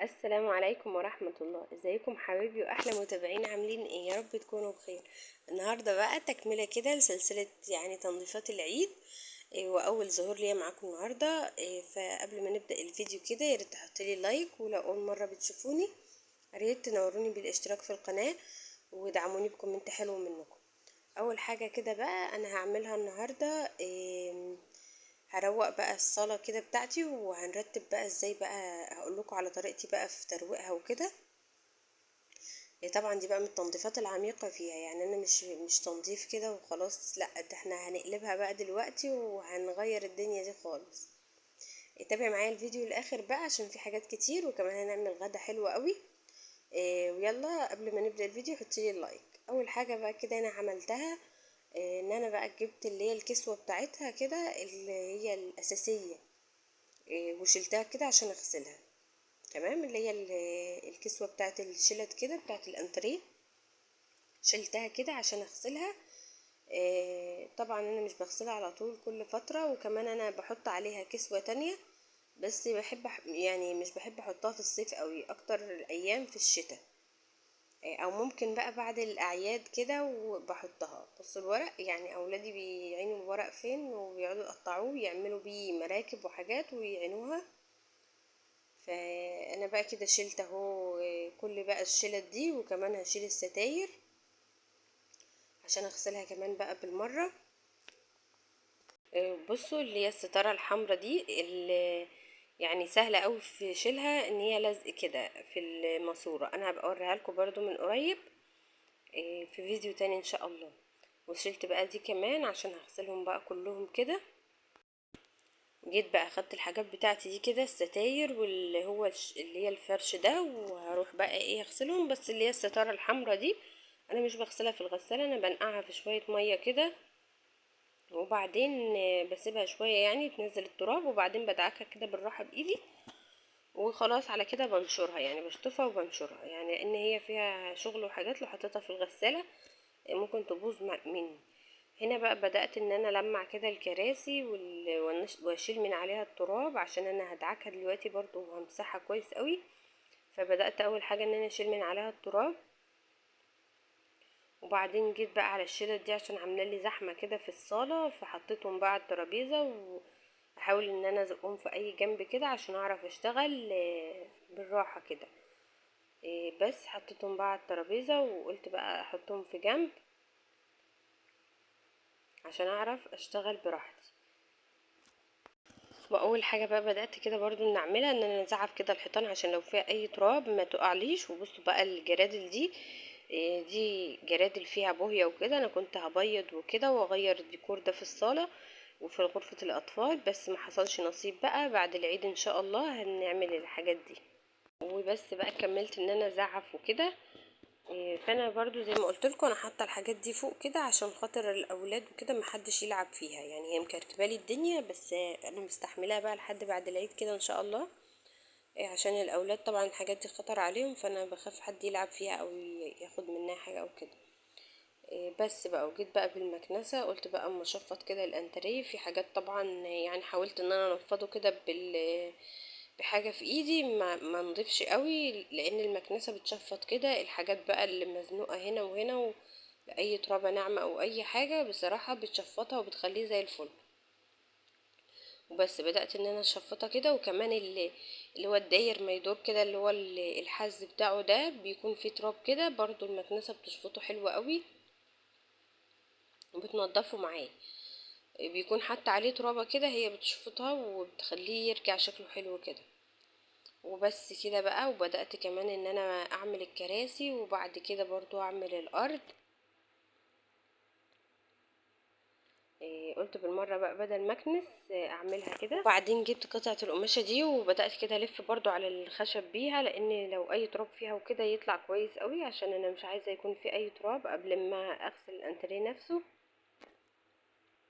السلام عليكم ورحمة الله. ازيكم حبايبي واحلى متابعين، عاملين ايه؟ يا رب تكونوا بخير. النهاردة بقى تكملة كده لسلسلة تنظيفات العيد. واول ظهور ليا معاكم النهاردة. فقبل ما نبدأ الفيديو كده ياريت تحطولي لايك، ولو اول مرة بتشوفوني ياريت تنوروني بالاشتراك في القناة ودعموني بكومنت حلو منكم. اول حاجة كده بقى انا هعملها النهاردة، هروق بقى الصالة كده بتاعتي، وهنرتب بقى ازاي بقى، هقول لكم على طريقتي بقى في ترويقها وكده. طبعا دي بقى من التنظيفات العميقة فيها، يعني انا مش تنظيف كده وخلاص، لا ده احنا هنقلبها بقى دلوقتي وهنغير الدنيا دي خالص. تابع معايا الفيديو الاخر بقى عشان في حاجات كتير، وكمان هنعمل غدا حلو قوي. ويلا قبل ما نبدأ الفيديو حطيلي اللايك. اول حاجة بقى كده انا عملتها، ان انا بقى جبت اللي هي الكسوة بتاعتها كده اللي هي الاساسية، وشلتها كده عشان اغسلها. تمام، اللي هي الكسوة بتاعت الشلت كده بتاعت الانتريه، شلتها كده عشان اغسلها. طبعا انا مش بغسلها على طول، كل فترة، وكمان انا بحط عليها كسوة تانية، بس بحب يعني مش بحب احطها في الصيف قوي، اكتر الايام في الشتاء. او ممكن بقى بعد الاعياد كده وبحطها. بصوا الورق، يعني اولادي بيعينوا الورق فين وبيقعدوا يقطعوه يعملوا بيه مراكب وحاجات ويعينوها. فانا بقى كده شلت اهو كل بقى الشلت دي، وكمان هشيل الستاير عشان اغسلها كمان بقى بالمرة. بصوا اللي هي الستارة الحمرا دي اللي يعني سهلة قوي في شيلها، ان هي لزق كده في الماسورة. انا هبقى اوريها لكم برضو من قريب في فيديو تاني ان شاء الله. وشلت بقى دي كمان عشان هغسلهم بقى كلهم كده. جيت بقى اخدت الحاجات بتاعتي دي كده، الستاير واللي هو اللي هي الفرش ده، وهروح بقى ايه اغسلهم. بس اللي هي الستارة الحمرا دي انا مش بغسلها في الغسالة، انا بنقعها في شوية مية كده، وبعدين بسيبها شوية يعني تنزل التراب، وبعدين بدعكها كده بالراحة بايدي، وخلاص على كده بنشرها، يعني بشطفها وبنشرها، يعني لان هي فيها شغل وحاجات لو حطيتها في الغسالة ممكن تبوظ مني. هنا بقى بدأت ان انا لمع كده الكراسي واشيل من عليها التراب، عشان انا هدعكها دلوقتي برضو وهمسحها كويس قوي. فبدأت اول حاجة ان انا اشيل من عليها التراب، وبعدين جيت بقى على الشلت دي عشان عامله لي زحمه كده في الصاله، فحطيتهم بقى على الترابيزه، واحاول ان انا ازقهم في اي جنب كده عشان اعرف اشتغل بالراحه كده. بس حطيتهم بقى على الترابيزه، وقلت بقى احطهم في جنب عشان اعرف اشتغل براحتي. واول حاجه بقى بدات كده برضو نعملها ان انا نزعف كده الحيطان عشان لو فيها اي تراب ما تقعليش. وبصوا بقى الجرادل دي، دي جرادل فيها بوهية وكده، انا كنت هبيض وكده واغير الديكور ده في الصالة وفي غرفة الاطفال، بس ما حصلش نصيب. بقى بعد العيد ان شاء الله هنعمل الحاجات دي. وبس بقى كملت ان انا ازعف وكده. فانا برضو زي ما قلت لكم انا حاطه الحاجات دي فوق كده عشان خاطر الاولاد وكده محدش يلعب فيها، يعني هي مكركبه لي الدنيا، بس انا مستحملاها بقى لحد بعد العيد كده ان شاء الله. عشان الاولاد طبعا الحاجات دي خطر عليهم، فانا بخاف حد يلعب فيها او ياخد منها حاجه او كده. بس بقى وجيت بقى بالمكنسه، قلت بقى اما اشفط كده الانتريه في حاجات طبعا، يعني حاولت ان انا انفضه كده بحاجه في ايدي، ما نضيفش قوي، لان المكنسه بتشفط كده الحاجات بقى اللي مزنوقه هنا وهنا اي ترابه ناعمه او اي حاجه بصراحه بتشفطها وبتخليه زي الفل. وبس بدأت ان انا اشفطها كده. وكمان اللي هو الداير ما يدور كده، اللي هو الحز بتاعه ده بيكون فيه تراب كده، برضو المكنسة بتشفطه حلو قوي وبتنضفه معاه، بيكون حتى عليه ترابة كده هي بتشفطها وبتخليه يرجع شكله حلو كده. وبس كده بقى. وبدأت كمان ان انا اعمل الكراسي، وبعد كده برضو اعمل الارض. قلت بالمرة بقى بدل ما اكنس اعملها كده. وبعدين جبت قطعة القماشة دي وبدأت كده الف برضو على الخشب بيها، لان لو اي تراب فيها وكده يطلع كويس قوي، عشان انا مش عايزة يكون في اي تراب قبل ما اغسل الانتريه نفسه.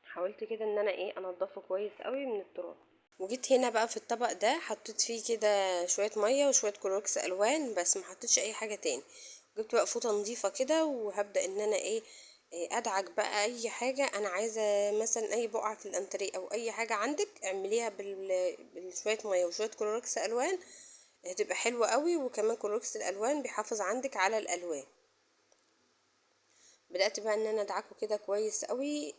حاولت كده ان انا انضفه كويس قوي من التراب. وجيت هنا بقى في الطبق ده حطيت فيه كده شوية مية وشوية كلوركس الوان، بس ما حطيتش اي حاجة تاني. جبت بقى فوطة نظيفة كده، وهبدأ ان انا ادعك بقى اي حاجة انا عايزة، مثلا اي بقعة في الانتريه او اي حاجة عندك اعمليها بشوية مية وشوية كلوركس الوان. هتبقى حلوة قوي. وكمان كلوركس الالوان بيحافظ عندك على الالوان. بدأت بقى ان انا ادعكه كده كويس قوي.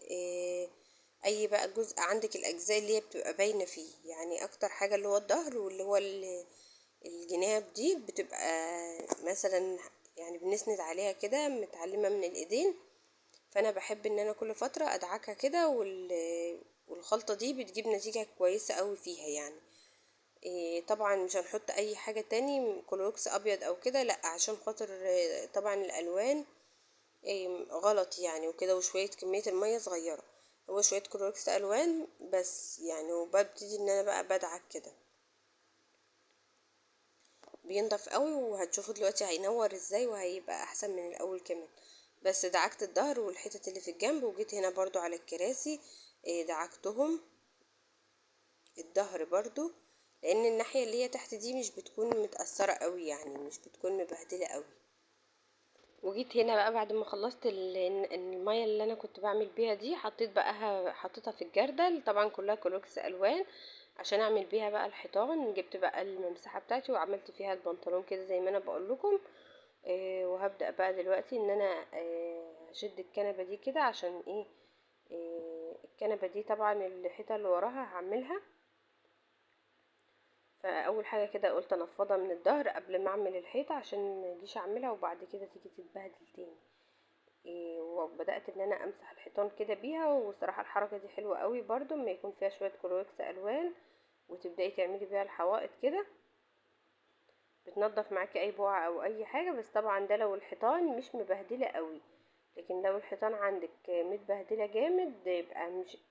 اي بقى جزء عندك الاجزاء اللي هي بتبقى باينة فيه، يعني اكتر حاجة اللي هو الظهر واللي هو الجناب دي بتبقى مثلا يعني بنسند عليها كده متعلمة من الايدين. فانا بحب ان انا كل فترة ادعكها كده والخلطة دي بتجيب نتيجة كويسة قوي فيها يعني. طبعا مش هنحط اي حاجة تاني كلوروكس ابيض او كده، لا، عشان خاطر طبعا الالوان غلط يعني وكده. وشوية كمية المية صغيرة، هو شوية كلوروكس الوان بس يعني. وببتدي ان انا بقى بدعك كده، بينضف قوي. وهتشوفوا دلوقتي هينور ازاي وهيبقى احسن من الاول كمان. بس دعكت الظهر والحتت اللي في الجنب، وجيت هنا برضو على الكراسي دعكتهم الظهر برضو، لان الناحية اللي هي تحت دي مش بتكون متأثرة قوي يعني، مش بتكون مبهدلة قوي. وجيت هنا بقى بعد ما خلصت المية اللي انا كنت بعمل بيها دي، حطيتها في الجردل، طبعا كلها كلوكس الوان عشان اعمل بيها بقى الحيطان. جبت بقى الممسحة بتاعتي وعملت فيها البنطلون كده زي ما انا بقول لكم. وهبدأ بقى دلوقتي ان انا اشد الكنبة دي كده عشان ايه. الكنبة دي طبعا الحيطة اللي وراها هعملها. فاول حاجة كده قلت انفضها من الظهر قبل ما اعمل الحيطة عشان مجيش اعملها وبعد كده تيجي تتبهدل تاني. وبدأت ان انا امسح الحيطان كده بيها. وصراحة الحركة دي حلوة قوي برضو اما يكون فيها شوية كلوركس الوان وتبدأي تعملي بيها الحوائط كده، بتنضف معاكي اي بقعة او اي حاجة. بس طبعا ده لو الحيطان مش مبهدلة قوي، لكن لو الحيطان عندك متبهدلة جامد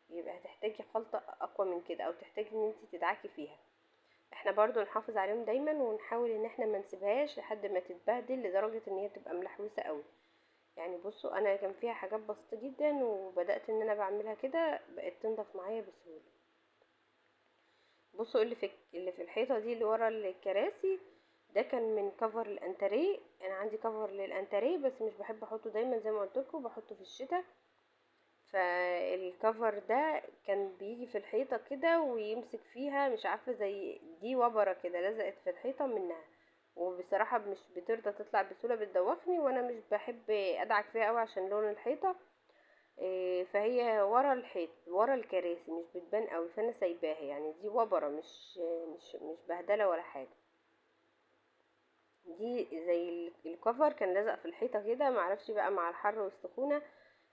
يبقى هتحتاجي خلطة اقوى من كده، او تحتاجي ان انت تدعكي فيها. احنا برضو نحافظ عليهم دايما ونحاول ان احنا ما نسيبهاش لحد ما تتبهدل لدرجة ان هي تبقى ملحوسة قوي. يعني بصوا انا كان فيها حاجات بسيطة جدا وبدأت ان انا بعملها كده بقت تنضف معايا بسهولة. بصوا اللي في الحيطة دي اللي ورا الكراسي ده كان من كفر الانتريه. انا عندي كفر للانتريه بس مش بحب احطه دايما زي ما قلت لكم، بحطه في الشتاء. فالكفر ده كان بيجي في الحيطة كده ويمسك فيها، مش عارفة زي دي وبرة كده لزقت في الحيطة منها. وبصراحة مش بترضى تطلع بسهولة، بتدوخني وانا مش بحب ادعك فيها قوي عشان لون الحيطة. فهي ورا الحيط ورا الكراسي مش بتبان قوي، فانا سايباها يعني. دي وبرة مش بهدلة ولا حاجة. دي زي الكفر كان لازق في الحيطة كده، معرفش بقى مع الحر والسخونة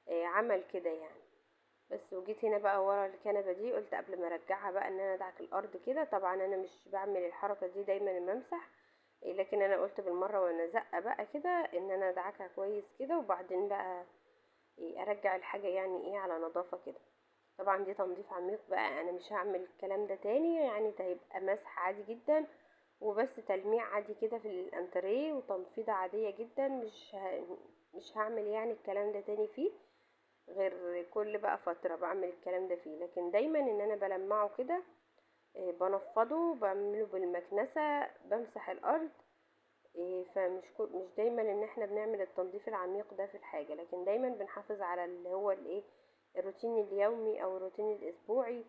عمل كده يعني. بس وجيت هنا بقى ورا الكنبة دي قلت قبل ما ارجعها بقى ان انا ادعك الارض كده. طبعا انا مش بعمل الحركة دي دايما لما امسح، لكن انا قلت بالمرة وانا زقة بقى كده ان انا ادعكها كويس كده وبعدين بقى ارجع الحاجة يعني ايه على نظافة كده. طبعا دي تنظيف عميق بقى، انا مش هعمل الكلام ده تاني يعني. ده هيبقى مسح عادي جدا وبس تلميع عادي كده في الانتريه وتنفيضة عادية جدا. مش هعمل يعني الكلام ده تاني فيه، غير كل بقى فترة بعمل الكلام ده فيه. لكن دايما ان انا بلمعه كده بنفضه بعمله بالمكنسة بمسح الارض. مش دايما ان احنا بنعمل التنظيف العميق ده في الحاجة، لكن دايما بنحافظ على اللي هو الايه الروتين اليومي او الروتين الاسبوعي.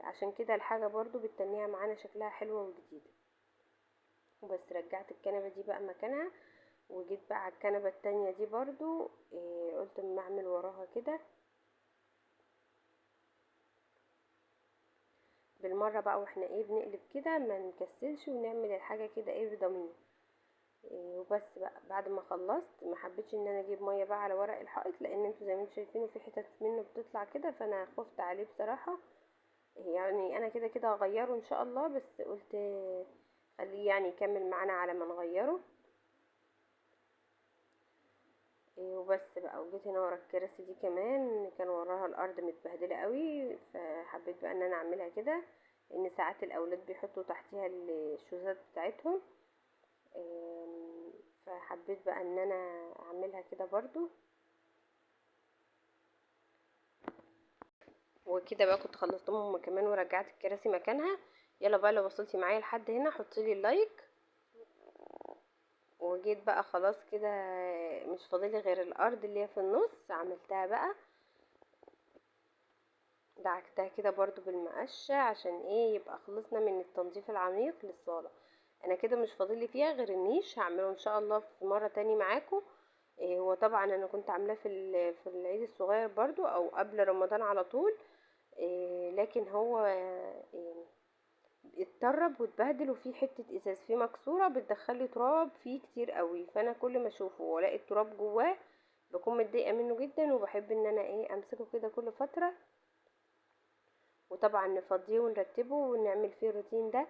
عشان كده الحاجة برضو بتتنيها معانا شكلها حلوة وجديدة. وبس رجعت الكنبة دي بقى مكانها وجيت بقى على الكنبة التانية دي برضو. قلت اما اعمل وراها كده بالمرة بقى، واحنا ايه بنقلب كده ما نكسلش ونعمل الحاجة كده ايه بضمير. وبس بقى بعد ما خلصت ما حبيتش ان انا اجيب ميه بقى على ورق الحائط، لان انتوا زي ما انتوا شايفينه في حتت منه بتطلع كده، فانا خفت عليه بصراحه. يعني انا كده كده هغيره ان شاء الله، بس قلت خليه يعني يكمل معانا على ما نغيره. وبس بقى وجيت هنا ورا الكراسي دي كمان كان وراها الارض متبهدله قوي، فحبيت بقى ان انا اعملها كده، لان ساعات الاولاد بيحطوا تحتيها الشوزات بتاعتهم. فحبيت بقى ان انا اعملها كده برضو. وكده بقى كنت خلصتهم هما كمان ورجعت الكراسي مكانها. يلا بقى لو وصلتي معايا لحد هنا حطيلي اللايك. وجيت بقى خلاص كده مش فاضلي غير الارض اللي هي في النص، عملتها بقى دعكتها كده برضو بالمقشة عشان ايه يبقى خلصنا من التنظيف العميق للصالة. انا كده مش فاضلي فيها غير النيش، هعمله ان شاء الله في مره تاني معاكم. هو طبعا انا كنت عاملاه في العيد الصغير برضو او قبل رمضان على طول. لكن هو اتطرب واتبهدل، وفيه حته ازاز فيه مكسوره بتدخلي تراب فيه كتير قوي، فانا كل ما اشوفه والاقي التراب جواه بكون متضايقه منه جدا، وبحب ان انا امسكه كده كل فتره، وطبعا نفضيه ونرتبه ونعمل فيه الروتين ده.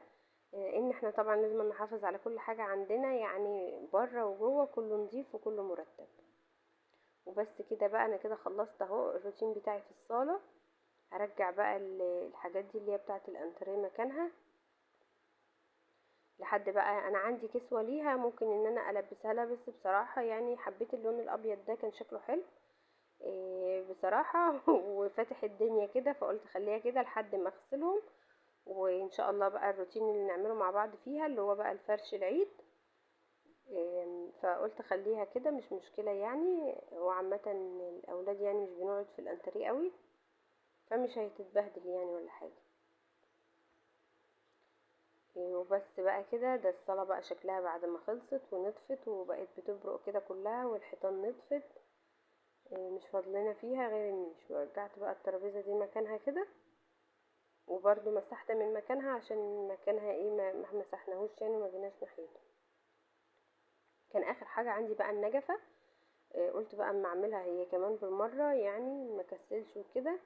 ان احنا طبعا لازم نحافظ على كل حاجة عندنا، يعني بره وجوه كله نظيف وكله مرتب. وبس كده بقى، انا كده خلصت اهو الروتين بتاعي في الصالة. هرجع بقى الحاجات دي اللي هي بتاعة الانتريه مكانها، لحد بقى انا عندي كسوة ليها ممكن ان انا البسها لها، بس بصراحة يعني حبيت اللون الابيض ده كان شكله حلو بصراحة وفاتح الدنيا كده، فقلت خليها كده لحد ما اغسلهم. وان شاء الله بقى الروتين اللي نعمله مع بعض فيها اللي هو بقى الفرش العيد. فقلت خليها كده مش مشكلة يعني، وعامة الاولاد يعني مش بنقعد في الانتريه قوي، فمش هيتتبهدل يعني ولا حاجة. وبس بقى كده، ده الصلاة بقى شكلها بعد ما خلصت ونطفت وبقت بتبرق كده كلها، والحيطان نطفت. مش فاضلنا فيها غير النيش، ورجعت بقى الترابيزة دي مكانها كده، وبرضو مسحت من مكانها عشان مكانها ما مسحناهوش يعني ما جيناش ناحيته. كان اخر حاجة عندي بقى النجفة. قلت بقى اما اعملها هي كمان بالمرة يعني ما كسلش وكده.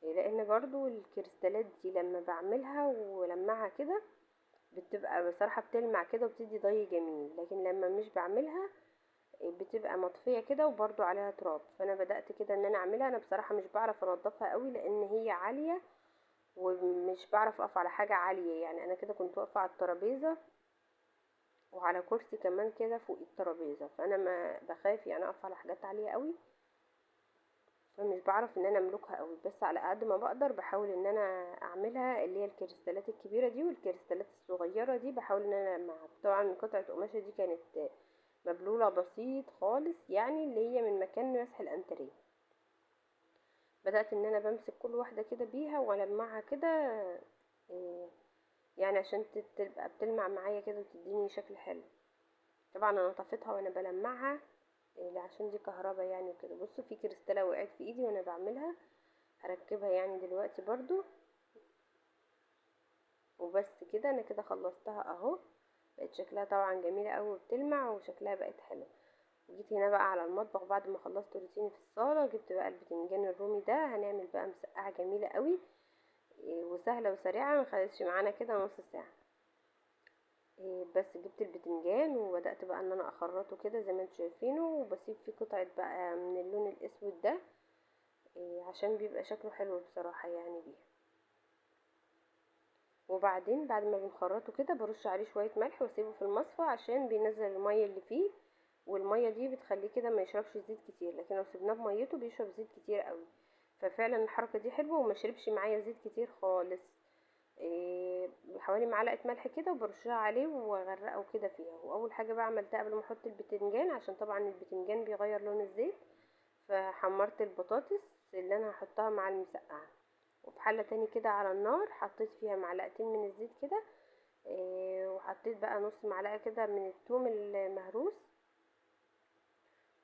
لان برضو الكريستالات دي لما بعملها ولمعها كده بتبقى بصراحة بتلمع كده وبتدي ضي جميل، لكن لما مش بعملها بتبقى مطفية كده وبرضو عليها تراب. فانا بدأت كده ان انا اعملها، انا بصراحة مش بعرف انضفها قوي لان هي عالية، ومش بعرف اقف على حاجة عالية، يعني انا كده كنت واقفة على الترابيزة وعلى كرسي كمان كده فوق الترابيزة، فانا ما بخاف يعني اقف على حاجات عالية قوي، فمش بعرف ان انا املكها قوي. بس على قد ما بقدر بحاول ان انا اعملها، اللي هي الكريستالات الكبيرة دي والكريستالات الصغيرة دي بحاول ان انا ألمعها. طبعا قطعة القماشة دي كانت مبلولة بسيط خالص يعني، اللي هي من مكان مسح الانتريه. بدأت ان انا بمسك كل واحدة كده بيها والمعها كده، إيه، يعني عشان تبقى بتلمع معايا كده وتديني شكل حلو. طبعا انا طفيتها وانا بلمعها عشان دي كهربا يعني وكده. بصوا في كريستالة وقعت في ايدي وانا بعملها، هركبها يعني دلوقتي برضو. وبس كده انا كده خلصتها اهو، بقت شكلها طبعا جميلة قوي وبتلمع وشكلها بقت حلو. وجيت هنا بقى على المطبخ بعد ما خلصت روتيني في الصالة، جبت بقى البتنجان الرومي ده، هنعمل بقى مسقعة جميلة قوي وسهلة وسريعة، ما خدتش معانا كده نص ساعة. بس جبت البتنجان وبدأت بقى ان انا اخرطه كده زي ما انتم شايفينه، وبسيب فيه قطعة بقى من اللون الاسود ده عشان بيبقى شكله حلو بصراحة يعني بيها. وبعدين بعد ما بنخرطه كده برش عليه شوية ملح واسيبه في المصفى عشان بينزل المية اللي فيه، والمية دي بتخليه كده ما يشربش زيت كتير، لكن لو سيبناه بميته بيشرب زيت كتير قوي. ففعلا الحركة دي حلوة وما شربش معايا زيت كتير خالص. حوالي معلقة ملح كده وبرشها عليه واغرقه كده فيها. واول حاجة بقى عملتها قبل ما احط البتنجان، عشان طبعا البتنجان بيغير لون الزيت، فحمرت البطاطس اللي انا هحطها مع المسقعة، وفي حلة تاني كده على النار حطيت فيها معلقتين من الزيت كده، وحطيت بقى نص معلقة كده من الثوم المهروس.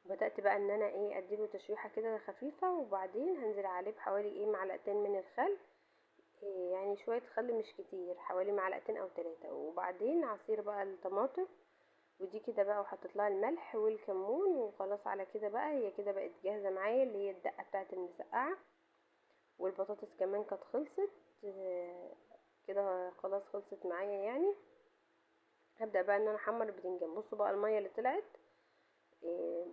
بدأت بقى ان انا اديله تشويحة كده خفيفة، وبعدين هنزل عليه بحوالي معلقتين من الخل، يعني شوية خل مش كتير، حوالي معلقتين او 3، وبعدين عصير بقى الطماطم، ودي كده بقى وحطيت لها الملح والكمون. وخلاص على كده بقى هي كده بقت جاهزة معايا، اللي هي الدقة بتاعة المسقعة. والبطاطس كمان كانت خلصت كده خلاص خلصت معايا يعني. هبدأ بقى ان انا احمر البتنجان. بصوا بقى المية اللي طلعت، إيه،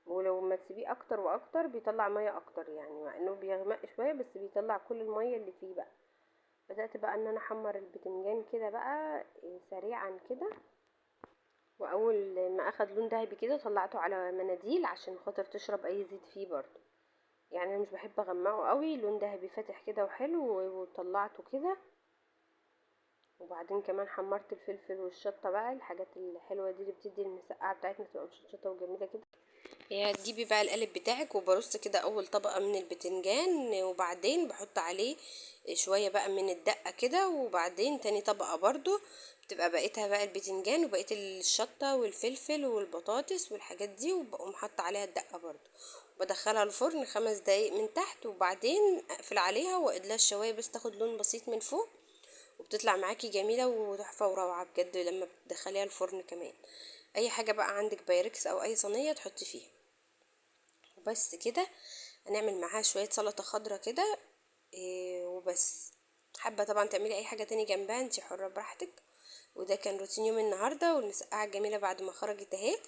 ولو ما تسيبيه اكتر واكتر بيطلع مية اكتر يعني، مع انه بيغمق شوية بس بيطلع كل المية اللي فيه بقى. بدأت بقى ان انا احمر البتنجان كده بقى سريعا كده، واول ما اخد لون دهبي كده طلعته على مناديل عشان خاطر تشرب اي زيت فيه برضو، يعني انا مش بحب اغمقه قوي، لون دهبي فاتح كده وحلو، وطلعته كده. وبعدين كمان حمرت الفلفل والشطة بقى، الحاجات الحلوة دي اللي بتدي المسقعة بتاعتنا تبقى مشطشطة وجميلة كده. هتجيبي بقى القالب بتاعك وبرص كده اول طبقة من البتنجان، وبعدين بحط عليه شوية بقى من الدقة كده، وبعدين تاني طبقة برضو بتبقى بقيتها بقى البتنجان وبقيت الشطة والفلفل والبطاطس والحاجات دي، وبقوم حاطة عليها الدقة برضو، بدخلها الفرن 5 دقايق من تحت، وبعدين اقفل عليها واقعد لها الشواية بس تاخد لون بسيط من فوق، وبتطلع معاكي جميلة وتحفة وروعة بجد لما بتدخليها الفرن كمان. اي حاجة بقى عندك بايركس او اي صينية تحطي فيها. وبس كده، هنعمل معاها شوية سلطة خضرة كده. وبس. حابة طبعا تعملي اي حاجة تاني جنبها، انتي حرة براحتك. وده كان روتين يوم النهاردة، والمسقعة الجميلة بعد ما خرجت اهي.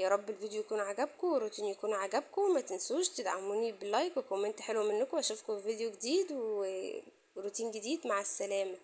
يا رب الفيديو يكون عجبكم والروتين يكون عجبكم، ما تنسوش تدعموني باللايك وكومنت حلو منكم، واشوفكم في فيديو جديد وروتين جديد. مع السلامة.